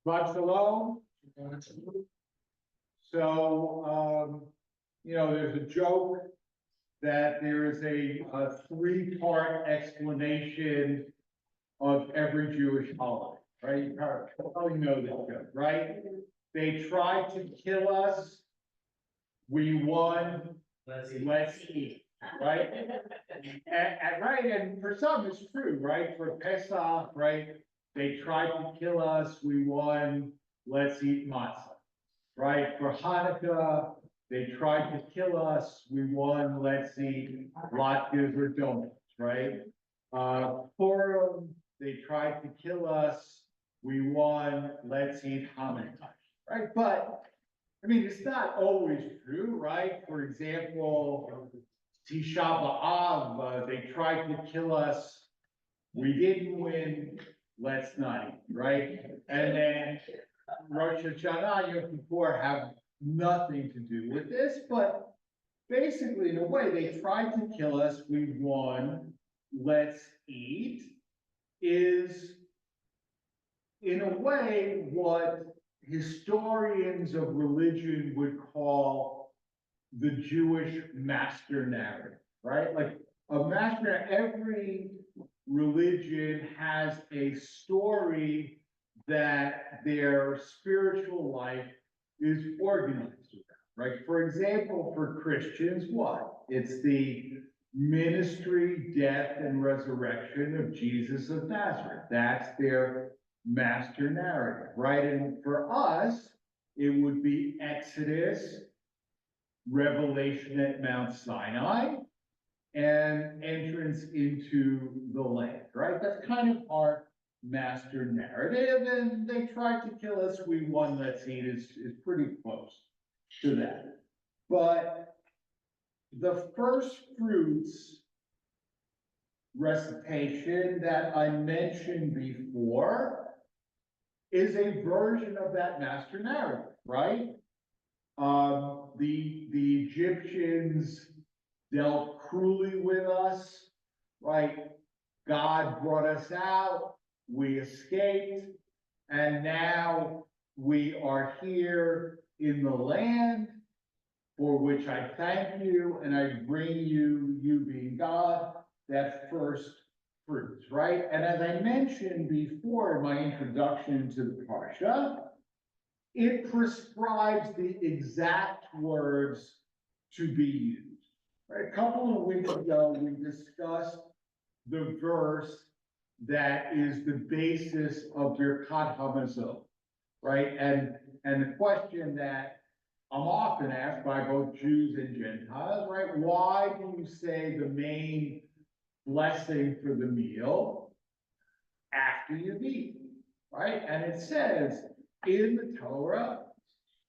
Shabbat Shalom. So, there's a joke that there is a three-part explanation of every Jewish holiday, right? You probably know this joke, right? They tried to kill us, we won, let's eat, right? And for some it's true, right? For Pesach, right? They tried to kill us, we won, let's eat matzah, right? For Hanukkah, they tried to kill us, we won, let's eat latkes or donuts, right? Purim, they tried to kill us, we won, let's eat Hanukkah, right? But I mean, it's not always true, right? For example, Tisha B'Av, they tried to kill us. We didn't win. Let's not eat, right? And then Rosh Hashanah, Yom Kippur have nothing to do with this, but basically, in a way, they tried to kill us. We won. Let's eat is, in a way, what historians of religion would call the Jewish master narrative, right? Like a master, every religion has a story that their spiritual life is organized around, right? For example, for Christians, what? It's the ministry, death, and resurrection of Jesus of Nazareth. That's their master narrative, right? And for us, it would be Exodus, revelation at Mount Sinai, and entrance into the land, right? That's kind of our master narrative, and they tried to kill us, we won, let's eat is pretty close to that. But the first fruits recitation that I mentioned before is a version of that master narrative, right? The Egyptians dealt cruelly with us, right? God brought us out, we escaped, and now we are here in the land for which I thank you, and I bring you, you being God, that first fruits, right? And as I mentioned before in my introduction to the Parsha, it prescribes the exact words to be used. Right? A couple of weeks ago, we discussed the verse that is the basis of Birkat Hamazon, right? And the question that I'm often asked by both Jews and Gentiles, right? Why do you say the main blessing for the meal after you've eaten, right? And it says in the Torah,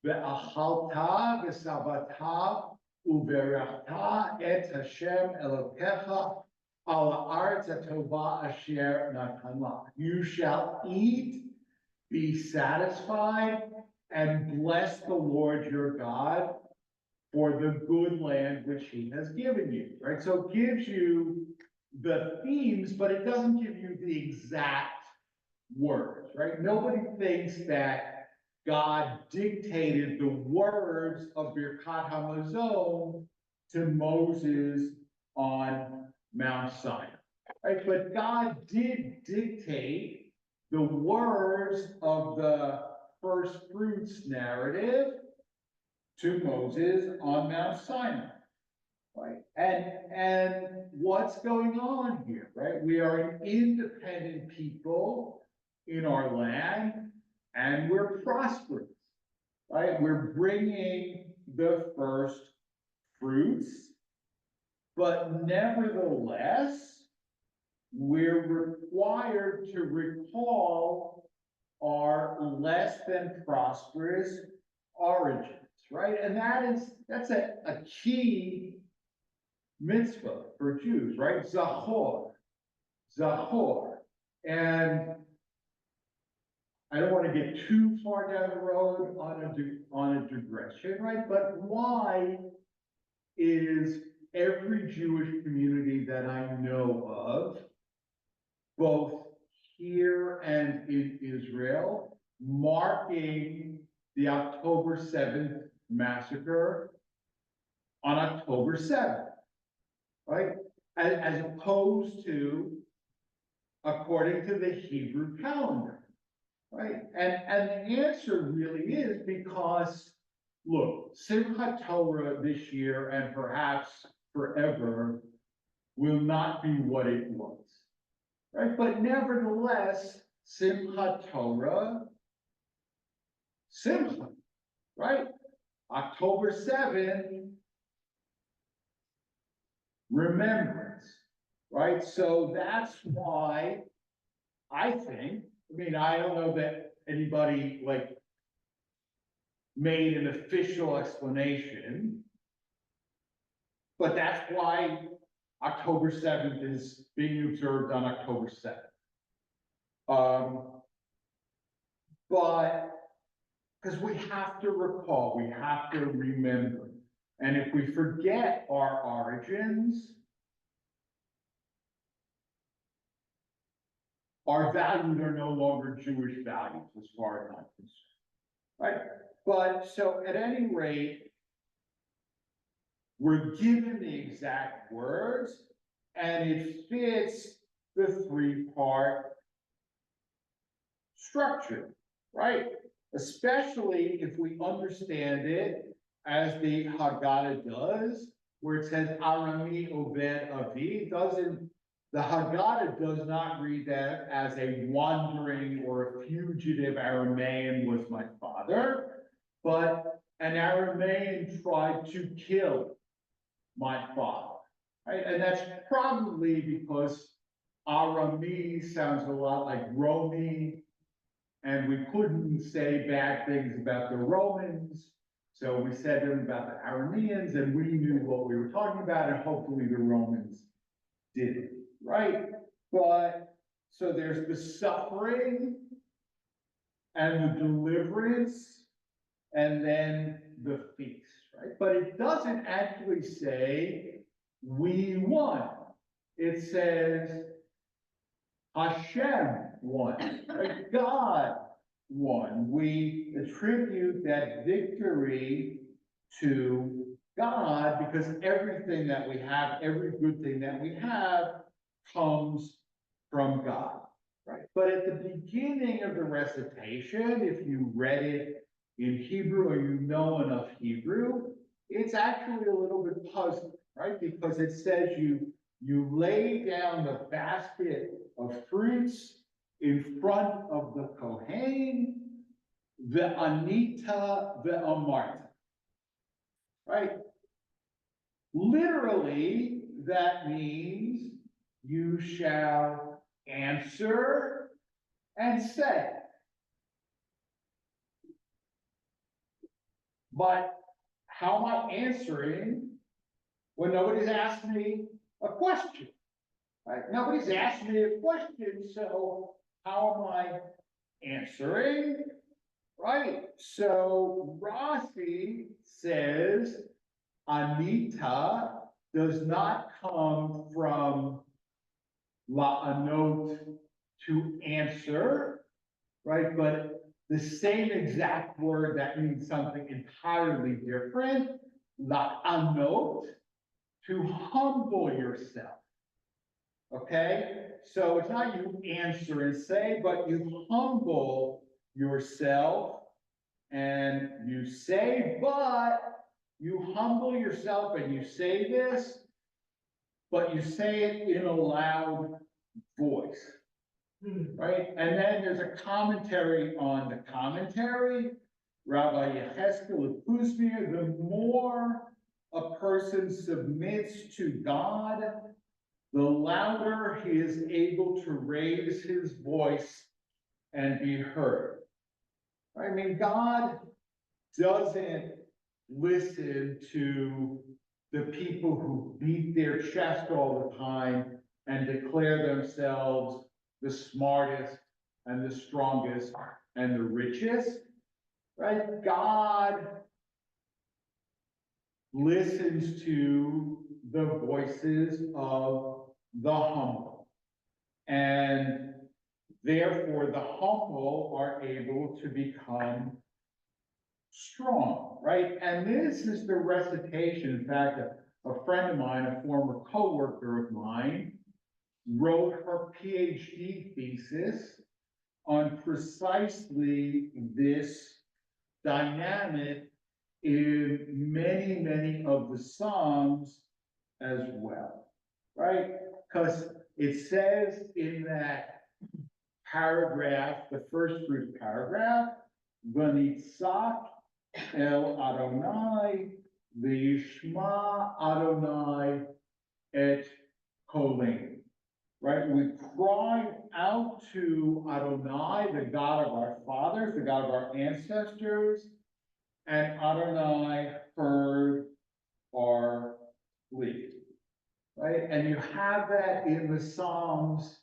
ve'achalta v'sabata uberachta et Hashem Elokecha al haaretz hatova asher natan lach. You shall eat, be satisfied, and bless the Lord your God for the good land which he has given you, right? So it gives you the themes, but it doesn't give you the exact words, right? Nobody thinks that God dictated the words of Birkat Hamazon to Moses on Mount Sinai, right? But God did dictate the words of the first fruits narrative to Moses on Mount Sinai, right? And what's going on here, right? We are an independent people in our land, and we're prosperous, right? We're bringing the first fruits, but nevertheless, we're required to recall our less than prosperous origins, right? And that's a key mitzvah for Jews, right? Zachor. And I don't want to get too far down the road on a digression, right? But why is every Jewish community that I know of, both here and in Israel, marking the October 7th massacre on October 7th, right? As opposed to according to the Hebrew calendar, right? And the answer really is because, look, Simchat Torah this year and perhaps forever will not be what it was, right? But nevertheless, Simchat Torah, Simcha, right? October 7th, remembrance, right? So that's why I think, I mean, I don't know that anybody like made an official explanation, but that's why October 7th is being observed on October 7th. But because we have to recall, we have to remember. And if we forget our origins, our values are no longer Jewish values as far as I'm concerned, right? But so at any rate, we're given the exact words and it fits the three-part structure, right? Especially if we understand it as the Haggadah does, where it says Arami Oved Avi, the Haggadah does not read that as a wandering or a fugitive Aramean was my father, but an Aramean tried to kill my father, right? And that's probably because Arami sounds a lot like Romi, and we couldn't say bad things about the Romans, so we said them about the Arameans, and we knew what we were talking about, and hopefully the Romans didn't, right? But, so there's the suffering and the deliverance, and then the feast, right? But it doesn't actually say, we won. It says, Hashem won, right? God won. We attribute that victory to God because everything that we have, every good thing that we have comes from God, right? But at the beginning of the recitation, if you read it in Hebrew or you know enough Hebrew, it's actually a little bit puzzling, right? Because it says you lay down the basket of fruits in front of the Kohen, the Anita, the Amarta, right? Literally, that means you shall answer and say. But how am I answering when nobody's asked me a question? Right? Nobody's asked me a question, so how am I answering? Right? So Rashi says Anita does not come from la'anot, to answer, right? But the same exact word that means something entirely different, la'anot, to humble yourself. Okay, so it's not you answer and say, but you humble yourself and you say, but you humble yourself and you say this, but you say it in a loud voice, right? And then there's a commentary on the commentary. Rabbi Yecheskel Kuzmir, the more a person submits to God, the louder he is able to raise his voice and be heard. I mean, God doesn't listen to the people who beat their chest all the time and declare themselves the smartest and the strongest and the richest, right? God listens to the voices of the humble. And Therefore, the humble are able to become strong, right? And this is the recitation. In fact, a friend of mine, a former coworker of mine, wrote her PhD thesis on precisely this dynamic in many, many of the Psalms as well, right? Because it says in that paragraph, the first fruit paragraph, V'nitzak el Adonai, v'yishma Adonai et kolim. Right, we cry out to Adonai, the God of our fathers, the God of our ancestors, and Adonai heard our plea. Right, and you have that in the Psalms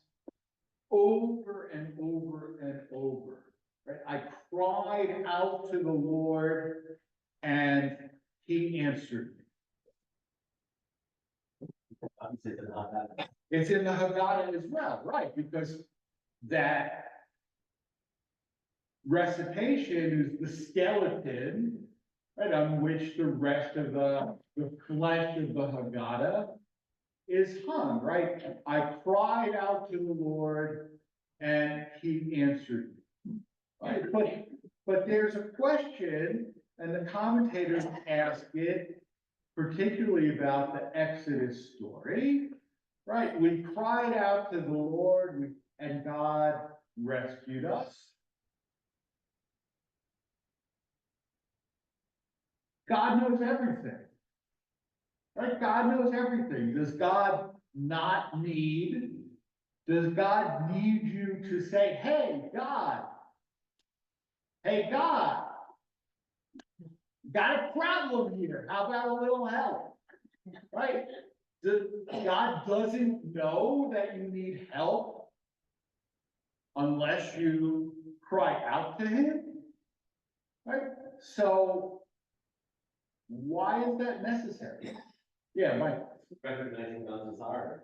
over and over and over. Right, I cried out to the Lord, and He answered me. It's in the Haggadah as well, right? Because that recitation is the skeleton, right, on which the rest of the flesh of the Haggadah is hung, right? I cried out to the Lord and He answered me. Right? But there's a question, and the commentators ask it, particularly about the Exodus story. Right, we cried out to the Lord, and God rescued us. God knows everything. Right, God knows everything. Does God not need? Does God need you to say, hey, God, got a problem here. How about a little help? Right? God doesn't know that you need help unless you cry out to Him, right? So why is that necessary? Yeah, Mike. Recognizing God's authority.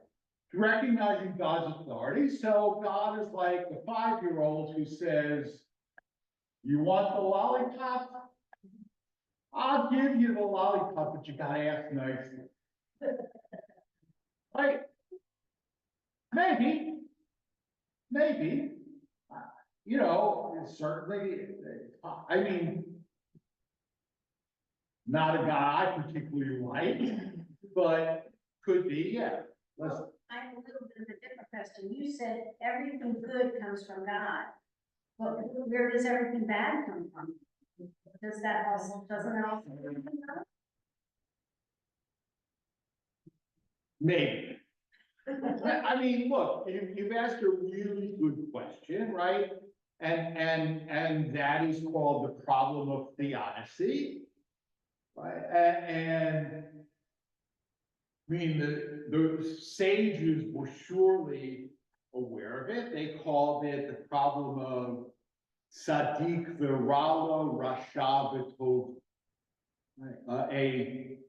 Recognizing God's authority. So God is like the 5-year-old who says, you want the lollipop? I'll give you the lollipop, but you gotta ask nicely. Right? Maybe. You know, it's certainly, I mean, not a guy I particularly like, but could be, yeah. Well, I have a little bit of a different question. You said everything good comes from God. But where does everything bad come from? Doesn't that also come from God? Maybe. I mean, look, you've asked a really good question, right? And that is called the problem of theodicy, right? And I mean, the sages were surely aware of it. They called it the problem of Sadiq Virala Rasha Vitov.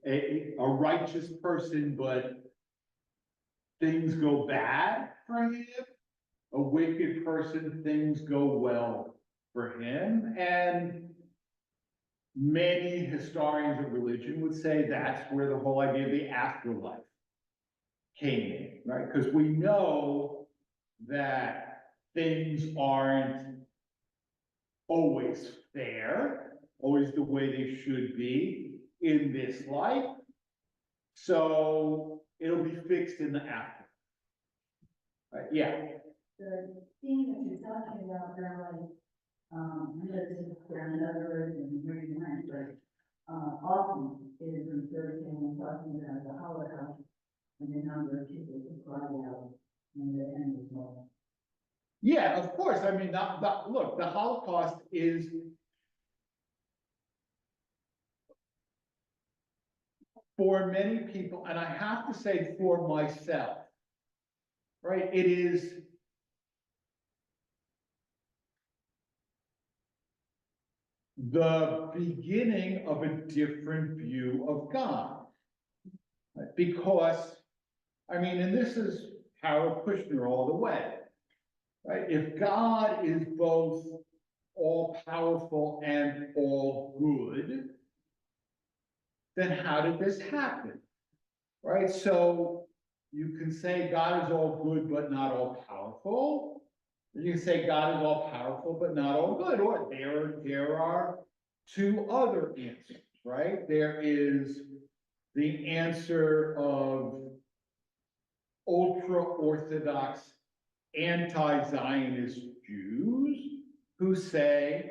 A righteous person, but things go bad for him. A wicked person, things go well for him. And many historians of religion would say that's where the whole idea of the afterlife came in, right? Because we know that things aren't always fair, always the way they should be in this life. So it'll be fixed in the afterlife. Yeah. The theme that you're talking about now, like, I know this is another and very nice, but often it is referred to when talking about the Holocaust and the number of people who cried out in the end of the Yeah, of course. I mean, look, the Holocaust is for many people, and I have to say for myself, right? It is the beginning of a different view of God. Because, I mean, and this is Howard Kushner all the way, Right? If God is both all powerful and all good, then how did this happen? Right? So you can say God is all good but not all powerful. You can say God is all powerful but not all good, or there are two other answers, right? There is the answer of ultra-Orthodox anti-Zionist Jews who say,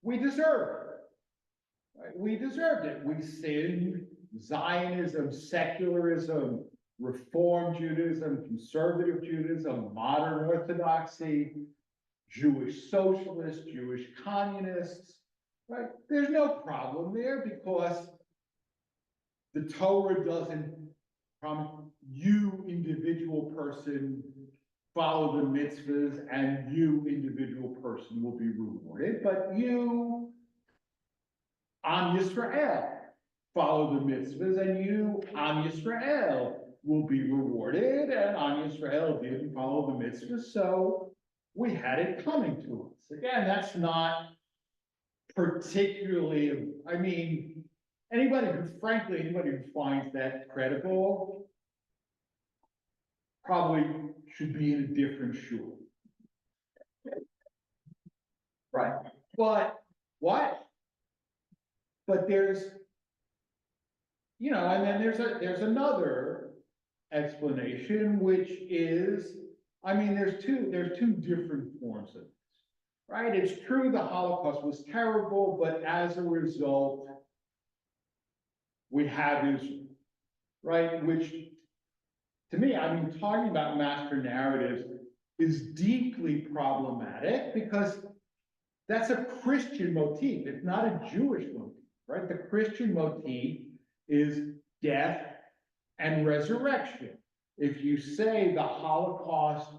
we deserve it, right? We deserved it. We sinned. Zionism, secularism, Reform Judaism, conservative Judaism, modern Orthodoxy, Jewish socialists, Jewish communists, right? There's no problem there because the Torah doesn't promise you, individual person, follow the mitzvahs and you, individual person, will be rewarded, but you, Am Yisrael, follow the mitzvahs, and you, Am Yisrael, will be rewarded, and Am Yisrael didn't follow the mitzvahs, so we had it coming to us. Again, that's not particularly, I mean, anybody who finds that credible probably should be in a different shul. Right. But what? But there's, and then there's another explanation, which is, I mean, there's two different forms of this, right? It's true the Holocaust was terrible, but as a result, we have Israel, right? Which, to me, I mean, talking about master narratives is deeply problematic because that's a Christian motif. It's not a Jewish motif, right? The Christian motif is death and resurrection. If you say the Holocaust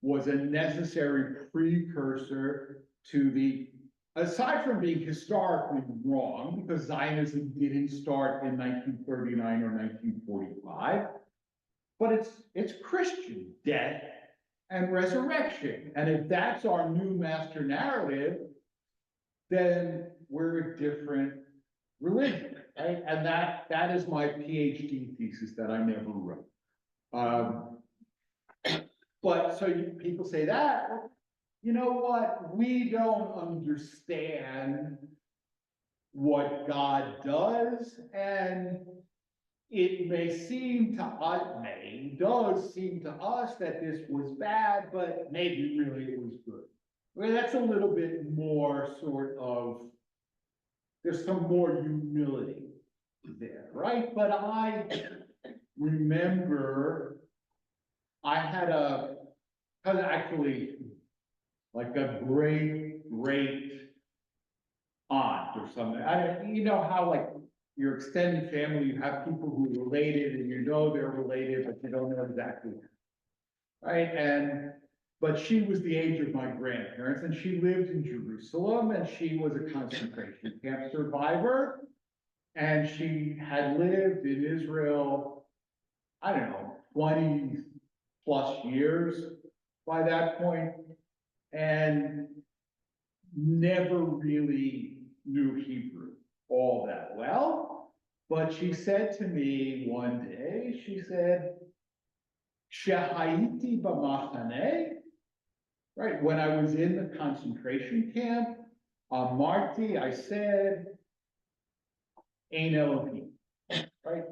was a necessary precursor to the, aside from being historically wrong, because Zionism didn't start in 1939 or 1945, but it's Christian, death and resurrection. And if that's our new master narrative, then we're a different religion, right? And that is my PhD thesis that I never wrote. But so people say that, well, you know what? We don't understand what God does, and it does seem to us that this was bad, but maybe really it was good. Well, that's a little bit more sort of, there's some more humility there, right? But I remember I had actually like a great aunt or something. You know how like your extended family, you have people who are related and you know they're related, but you don't know exactly, right? But she was the age of my grandparents, and she lived in Jerusalem, and she was a concentration camp survivor. And she had lived in Israel, I don't know, 20 plus years by that point, and never really knew Hebrew all that well. But she said to me one day, she said, "Shehayiti b'machaneh," right, when I was in the concentration camp, Marti, I said, "Ein Elohim," right?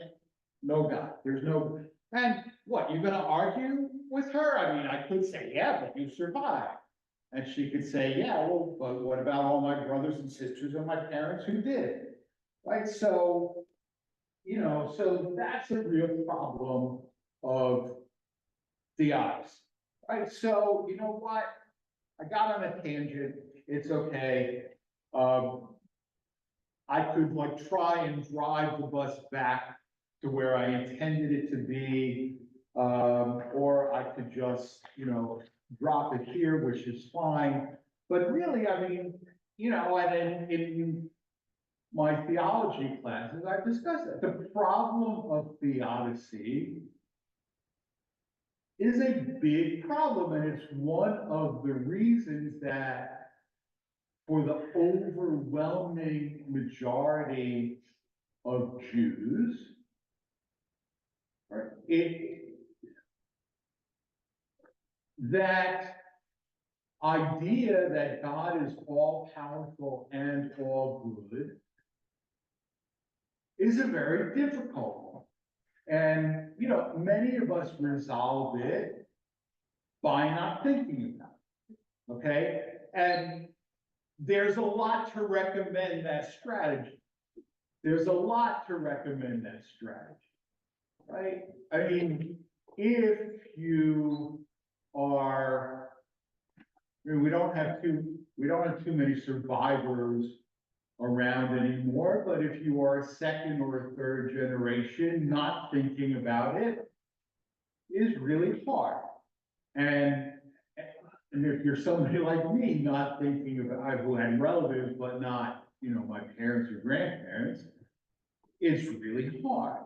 No God. There's no, and what, you're gonna argue with her? I mean, I could say, yeah, but you survived. And she could say, yeah, well, but what about all my brothers and sisters and my parents who did? Right? So, so that's a real problem of theodicy. Right? So, you know what? I got on a tangent. It's okay. I could like try and drive the bus back to where I intended it to be, or I could just, drop it here, which is fine. But really, I mean, and in my theology classes, I've discussed that. The problem of theodicy is a big problem, and it's one of the reasons that for the overwhelming majority of Jews, right, that idea that God is all powerful and all good is a very difficult one. And, you know, many of us resolve it by not thinking about it, okay? And there's a lot to recommend that strategy. There's a lot to recommend that strategy, right? I mean, if you are, I mean, we don't have too many survivors around anymore, but if you are a second or a third generation, not thinking about it is really hard. And if you're somebody like me, not thinking about, I've had relatives, but not, you know, my parents or grandparents, it's really hard.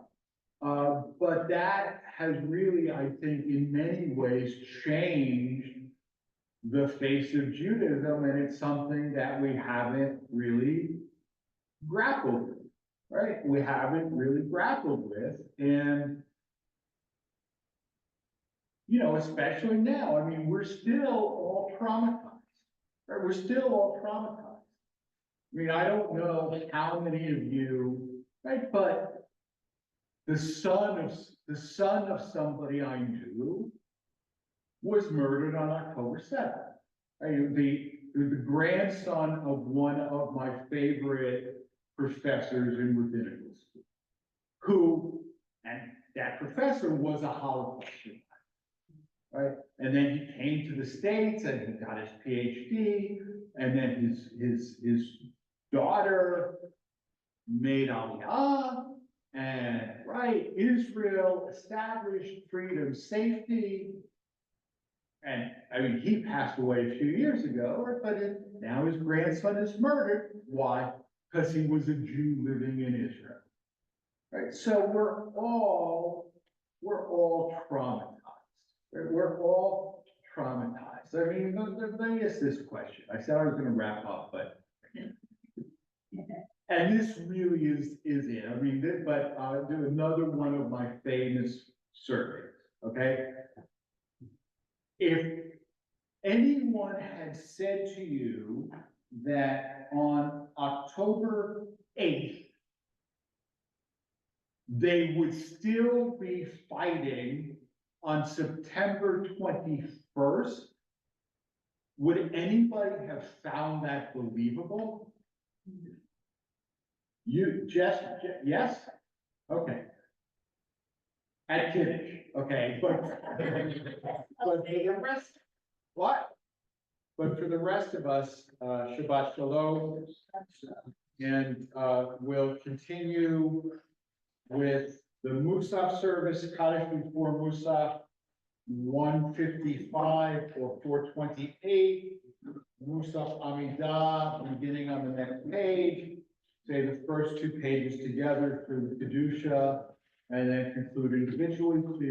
But that has really, I think, in many ways changed the face of Judaism, and it's something that we haven't really grappled with, right? We haven't really grappled with, and you know, especially now, I mean, we're still all traumatized, right? We're still all traumatized. I mean, I don't know how many of you, right, but the son of somebody I knew was murdered on October 7th. Right? The grandson of one of my favorite professors in rabbinical school, and that professor was a Holocaust survivor, right? And then he came to the States and he got his PhD, and then his daughter made Aliyah, and right, Israel established freedom, safety. And I mean, he passed away a few years ago, but now his grandson is murdered. Why? Because he was a Jew living in Israel. Right? So we're all traumatized. Right? We're all traumatized. I mean, let me ask this question. I said I was going to wrap up, but and this really is it. I mean, but do another one of my famous surveys. Okay. If anyone had said to you that on October 8th, they would still be fighting on September 21st, would anybody have found that believable? You just, yes? Okay. At Kiddush, okay, but for the rest, what? But for the rest of us, Shabbat Shalom, and we'll continue with the Musaf service, Kaddish before Musaf, 155 or 428, Musaf Amidah, beginning on the next page, say the first two pages together through the Kedusha, and then conclude individually, clear